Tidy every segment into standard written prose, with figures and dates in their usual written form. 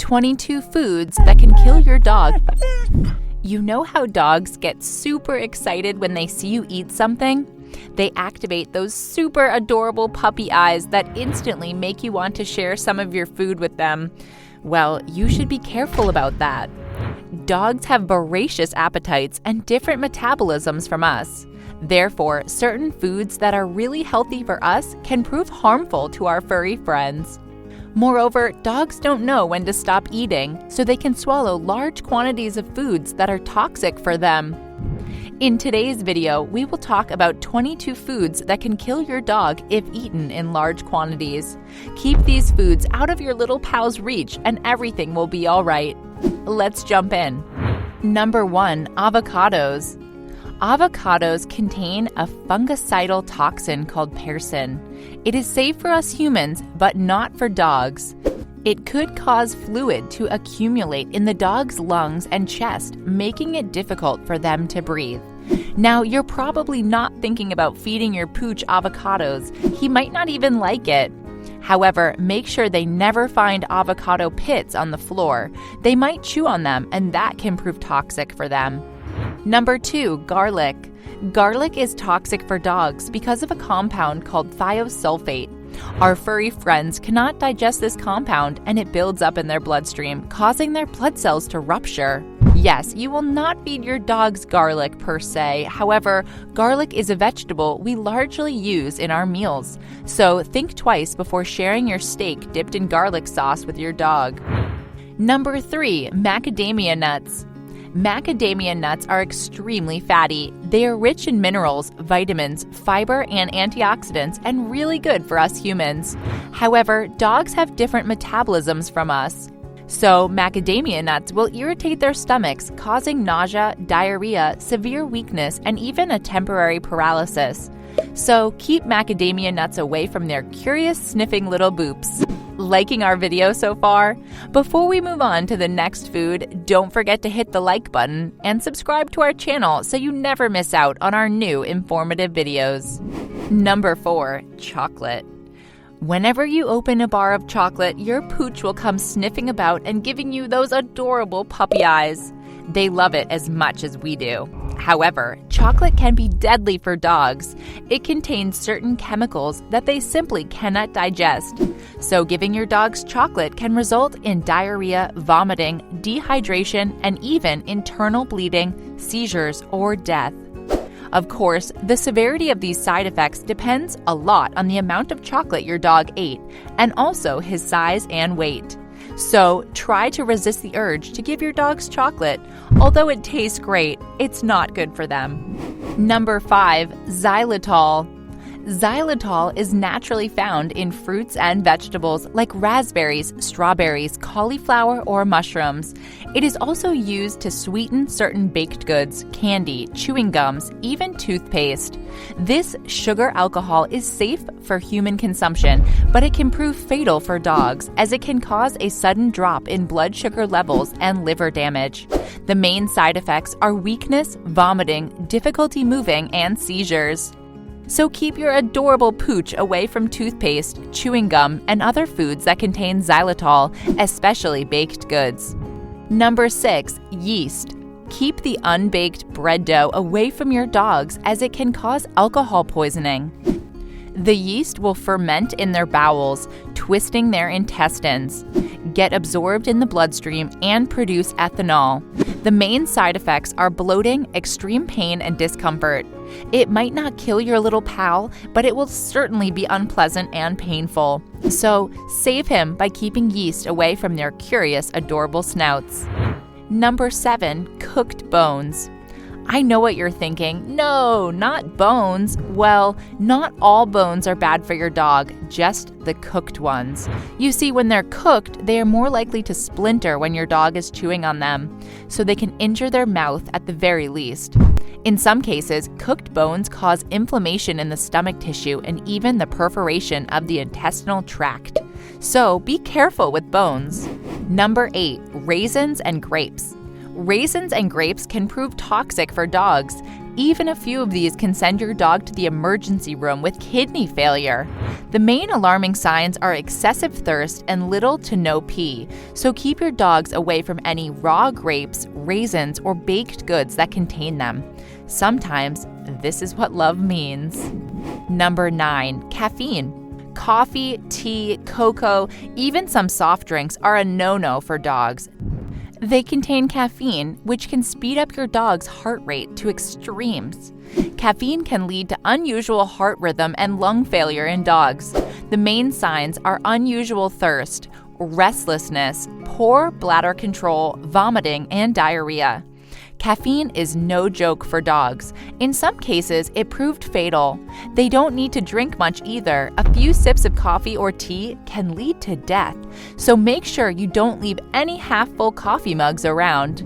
22 foods that can kill your dog. You know how dogs get super excited when they see you eat something? They activate those super adorable puppy eyes that instantly make you want to share some of your food with them. Well, you should be careful about that. Dogs have voracious appetites and different metabolisms from us. Therefore, certain foods that are really healthy for us can prove harmful to our furry friends. Moreover, dogs don't know when to stop eating, so they can swallow large quantities of foods that are toxic for them. In today's video, we will talk about 22 foods that can kill your dog if eaten in large quantities. Keep these foods out of your little pal's reach and everything will be all right. Let's jump in. Number 1. Avocados. Avocados contain a fungicidal toxin called persin. It is safe for us humans, but not for dogs. It could cause fluid to accumulate in the dog's lungs and chest, making it difficult for them to breathe. Now, you're probably not thinking about feeding your pooch avocados. He might not even like it. However, make sure they never find avocado pits on the floor. They might chew on them, and that can prove toxic for them. Number 2. Garlic. Garlic is toxic for dogs because of a compound called thiosulfate. Our furry friends cannot digest this compound and it builds up in their bloodstream, causing their blood cells to rupture. Yes, you will not feed your dogs garlic per se. However, garlic is a vegetable we largely use in our meals. So think twice before sharing your steak dipped in garlic sauce with your dog. Number 3. Macadamia nuts. Macadamia nuts are extremely fatty. They are rich in minerals, vitamins, fiber, and antioxidants, and really good for us humans. However, dogs have different metabolisms from us. So, macadamia nuts will irritate their stomachs, causing nausea, diarrhea, severe weakness, and even a temporary paralysis. So, keep macadamia nuts away from their curious, sniffing little boops. Liking our video so far? Before we move on to the next food, don't forget to hit the like button and subscribe to our channel so you never miss out on our new informative videos. Number 4. Chocolate. Whenever you open a bar of chocolate, your pooch will come sniffing about and giving you those adorable puppy eyes. They love it as much as we do. However, chocolate can be deadly for dogs. It contains certain chemicals that they simply cannot digest. So giving your dogs chocolate can result in diarrhea, vomiting, dehydration, and even internal bleeding, seizures, or death. Of course, the severity of these side effects depends a lot on the amount of chocolate your dog ate, and also his size and weight. So try to resist the urge to give your dogs chocolate. Although it tastes great, it's not good for them. Number 5. Xylitol. Xylitol is naturally found in fruits and vegetables like raspberries, strawberries, cauliflower, or mushrooms. It is also used to sweeten certain baked goods, candy, chewing gums, even toothpaste. This sugar alcohol is safe for human consumption, but it can prove fatal for dogs as it can cause a sudden drop in blood sugar levels and liver damage. The main side effects are weakness, vomiting, difficulty moving, and seizures. So keep your adorable pooch away from toothpaste, chewing gum, and other foods that contain xylitol, especially baked goods. Number 6. Yeast. Keep the unbaked bread dough away from your dogs as it can cause alcohol poisoning. The yeast will ferment in their bowels, twisting their intestines, get absorbed in the bloodstream, and produce ethanol. The main side effects are bloating, extreme pain, and discomfort. It might not kill your little pal, but it will certainly be unpleasant and painful. So save him by keeping yeast away from their curious, adorable snouts. Number 7. Cooked bones. I know what you're thinking. No, not bones. Well, not all bones are bad for your dog, just the cooked ones. You see, when they're cooked, they are more likely to splinter when your dog is chewing on them, so they can injure their mouth at the very least. In some cases, cooked bones cause inflammation in the stomach tissue and even the perforation of the intestinal tract. So be careful with bones. Number 8. Raisins and grapes. Raisins and grapes can prove toxic for dogs. Even a few of these can send your dog to the emergency room with kidney failure. The main alarming signs are excessive thirst and little to no pee, so keep your dogs away from any raw grapes, raisins, or baked goods that contain them. Sometimes this is what love means. Number 9, caffeine. Coffee, tea, cocoa, even some soft drinks are a no-no for dogs. They contain caffeine, which can speed up your dog's heart rate to extremes. Caffeine can lead to unusual heart rhythm and lung failure in dogs. The main signs are unusual thirst, restlessness, poor bladder control, vomiting, and diarrhea. Caffeine is no joke for dogs. In some cases, it proved fatal. They don't need to drink much either. A few sips of coffee or tea can lead to death, so make sure you don't leave any half-full coffee mugs around.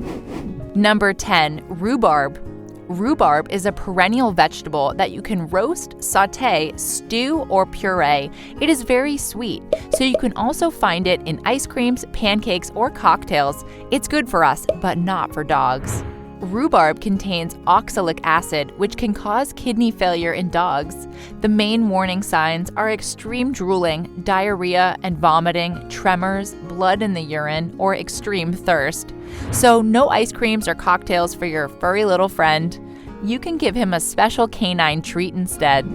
Number 10, rhubarb. Rhubarb is a perennial vegetable that you can roast, sauté, stew, or puree. It is very sweet, so you can also find it in ice creams, pancakes, or cocktails. It's good for us, but not for dogs. Rhubarb contains oxalic acid, which can cause kidney failure in dogs. The main warning signs are extreme drooling, diarrhea and vomiting, tremors, blood in the urine, or extreme thirst. So no ice creams or cocktails for your furry little friend. You can give him a special canine treat instead.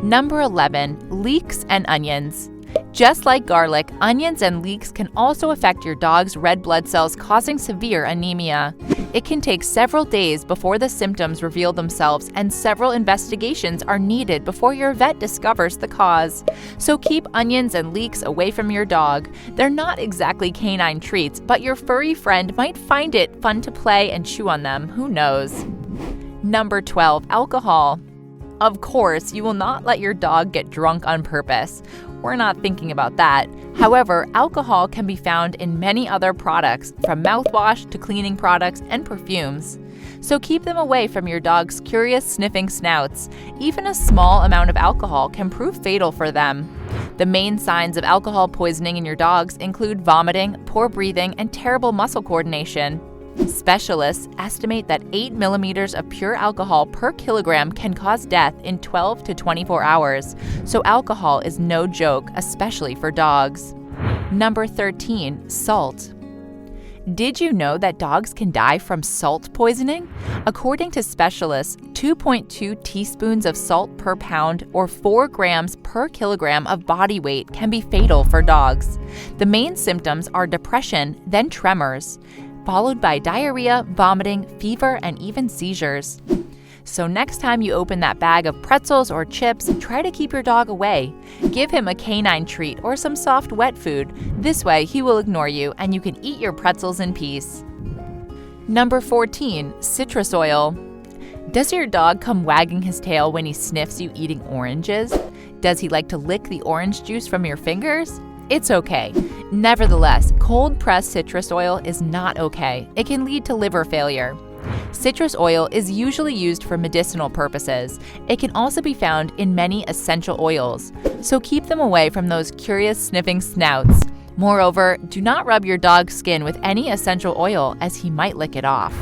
Number 11, leeks and onions. Just like garlic, onions and leeks can also affect your dog's red blood cells, causing severe anemia. It can take several days before the symptoms reveal themselves, and several investigations are needed before your vet discovers the cause. So keep onions and leeks away from your dog. They're not exactly canine treats, but your furry friend might find it fun to play and chew on them. Who knows? Number 12, alcohol. Of course, you will not let your dog get drunk on purpose. We're not thinking about that. However, alcohol can be found in many other products, from mouthwash to cleaning products and perfumes. So keep them away from your dog's curious sniffing snouts. Even a small amount of alcohol can prove fatal for them. The main signs of alcohol poisoning in your dogs include vomiting, poor breathing, and terrible muscle coordination. Specialists estimate that 8 millimeters of pure alcohol per kilogram can cause death in 12 to 24 hours, so alcohol is no joke, especially for dogs. Number 13, salt. Did you know that dogs can die from salt poisoning? According to specialists, 2.2 teaspoons of salt per pound or 4 grams per kilogram of body weight can be fatal for dogs. The main symptoms are depression, then tremors, followed by diarrhea, vomiting, fever, and even seizures. So next time you open that bag of pretzels or chips, try to keep your dog away. Give him a canine treat or some soft wet food. This way he will ignore you and you can eat your pretzels in peace. Number 14, citrus oil. Does your dog come wagging his tail when he sniffs you eating oranges? Does he like to lick the orange juice from your fingers? It's okay. Nevertheless, cold-pressed citrus oil is not okay. It can lead to liver failure. Citrus oil is usually used for medicinal purposes. It can also be found in many essential oils, so keep them away from those curious sniffing snouts. Moreover, do not rub your dog's skin with any essential oil, as he might lick it off.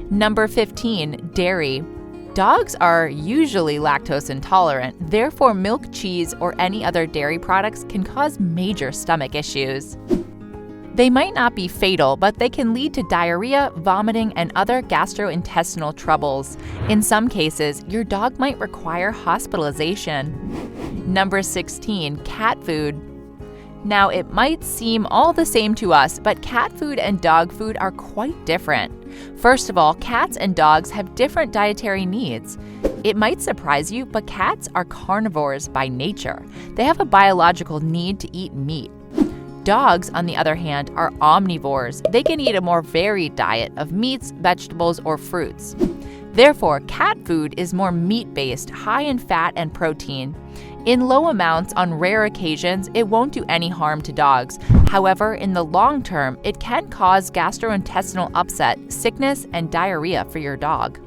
Number 15, dairy. Dogs are usually lactose intolerant, therefore milk, cheese, or any other dairy products can cause major stomach issues. They might not be fatal, but they can lead to diarrhea, vomiting, and other gastrointestinal troubles. In some cases, your dog might require hospitalization. Number 16, cat food. Now, it might seem all the same to us, but cat food and dog food are quite different. First of all, cats and dogs have different dietary needs. It might surprise you, but cats are carnivores by nature. They have a biological need to eat meat. Dogs, on the other hand, are omnivores. They can eat a more varied diet of meats, vegetables, or fruits. Therefore, cat food is more meat-based, high in fat and protein. In low amounts on rare occasions, it won't do any harm to dogs. However, in the long term, it can cause gastrointestinal upset, sickness, and diarrhea for your dog.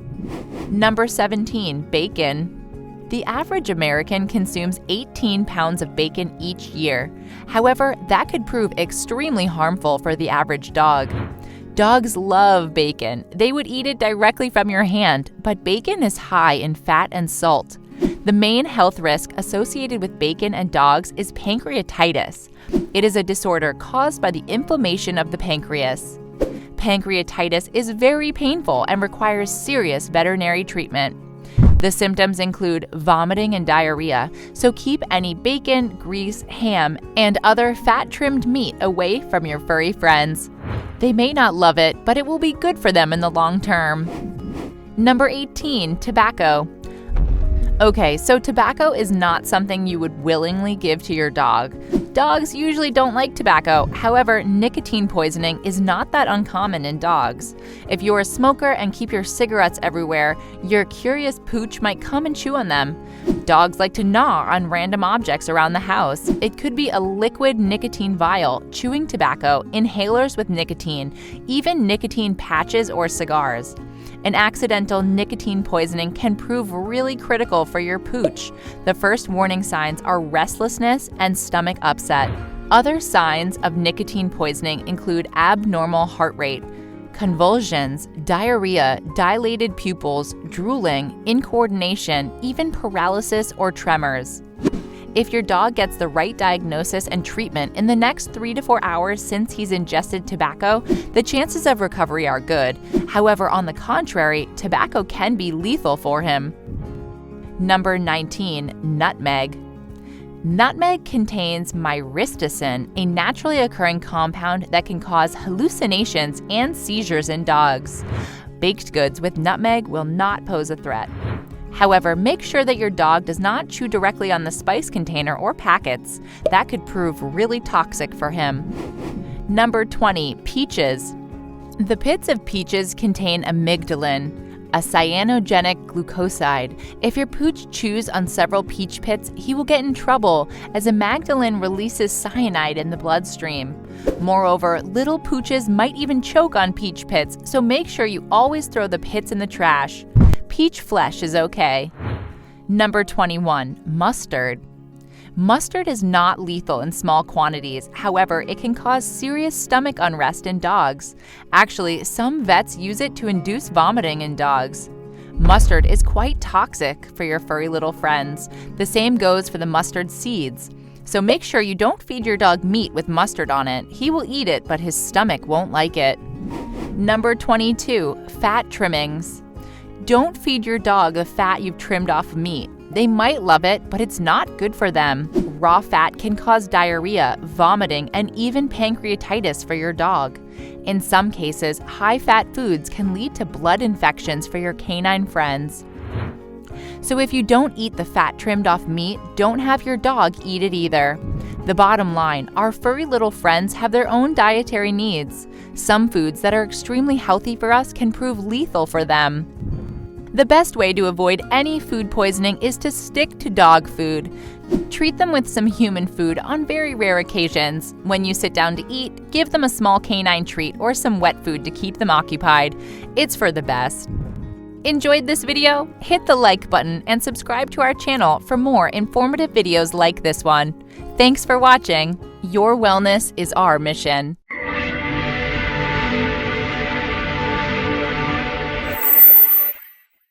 Number 17, bacon. The average American consumes 18 pounds of bacon each year. However, that could prove extremely harmful for the average dog. Dogs love bacon. They would eat it directly from your hand, but bacon is high in fat and salt. The main health risk associated with bacon and dogs is pancreatitis. It is a disorder caused by the inflammation of the pancreas. Pancreatitis is very painful and requires serious veterinary treatment. The symptoms include vomiting and diarrhea, so keep any bacon, grease, ham, and other fat-trimmed meat away from your furry friends. They may not love it, but it will be good for them in the long term. Number 18, tobacco. Okay, so tobacco is not something you would willingly give to your dog. Dogs usually don't like tobacco. However, nicotine poisoning is not that uncommon in dogs. If you're a smoker and keep your cigarettes everywhere, your curious pooch might come and chew on them. Dogs like to gnaw on random objects around the house. It could be a liquid nicotine vial, chewing tobacco, inhalers with nicotine, even nicotine patches or cigars. An accidental nicotine poisoning can prove really critical for your pooch. The first warning signs are restlessness and stomach upset. Other signs of nicotine poisoning include abnormal heart rate, convulsions, diarrhea, dilated pupils, drooling, incoordination, even paralysis or tremors. If your dog gets the right diagnosis and treatment in the next 3 to 4 hours since he's ingested tobacco, the chances of recovery are good. However, on the contrary, tobacco can be lethal for him. Number 19, nutmeg. Nutmeg contains myristicin, a naturally occurring compound that can cause hallucinations and seizures in dogs. Baked goods with nutmeg will not pose a threat. However, make sure that your dog does not chew directly on the spice container or packets. That could prove really toxic for him. Number 20, peaches. The pits of peaches contain amygdalin, a cyanogenic glucoside. If your pooch chews on several peach pits, he will get in trouble as amygdalin releases cyanide in the bloodstream. Moreover, little pooches might even choke on peach pits, so make sure you always throw the pits in the trash. Peach flesh is okay. Number 21, mustard. Mustard is not lethal in small quantities. However, it can cause serious stomach unrest in dogs. Actually, some vets use it to induce vomiting in dogs. Mustard is quite toxic for your furry little friends. The same goes for the mustard seeds. So make sure you don't feed your dog meat with mustard on it. He will eat it, but his stomach won't like it. Number 22, fat trimmings. Don't feed your dog the fat you've trimmed off meat. They might love it, but it's not good for them. Raw fat can cause diarrhea, vomiting, and even pancreatitis for your dog. In some cases, high-fat foods can lead to blood infections for your canine friends. So if you don't eat the fat trimmed off meat, don't have your dog eat it either. The bottom line, our furry little friends have their own dietary needs. Some foods that are extremely healthy for us can prove lethal for them. The best way to avoid any food poisoning is to stick to dog food. Treat them with some human food on very rare occasions. When you sit down to eat, give them a small canine treat or some wet food to keep them occupied. It's for the best. Enjoyed this video? Hit the like button and subscribe to our channel for more informative videos like this one. Thanks for watching. Your wellness is our mission.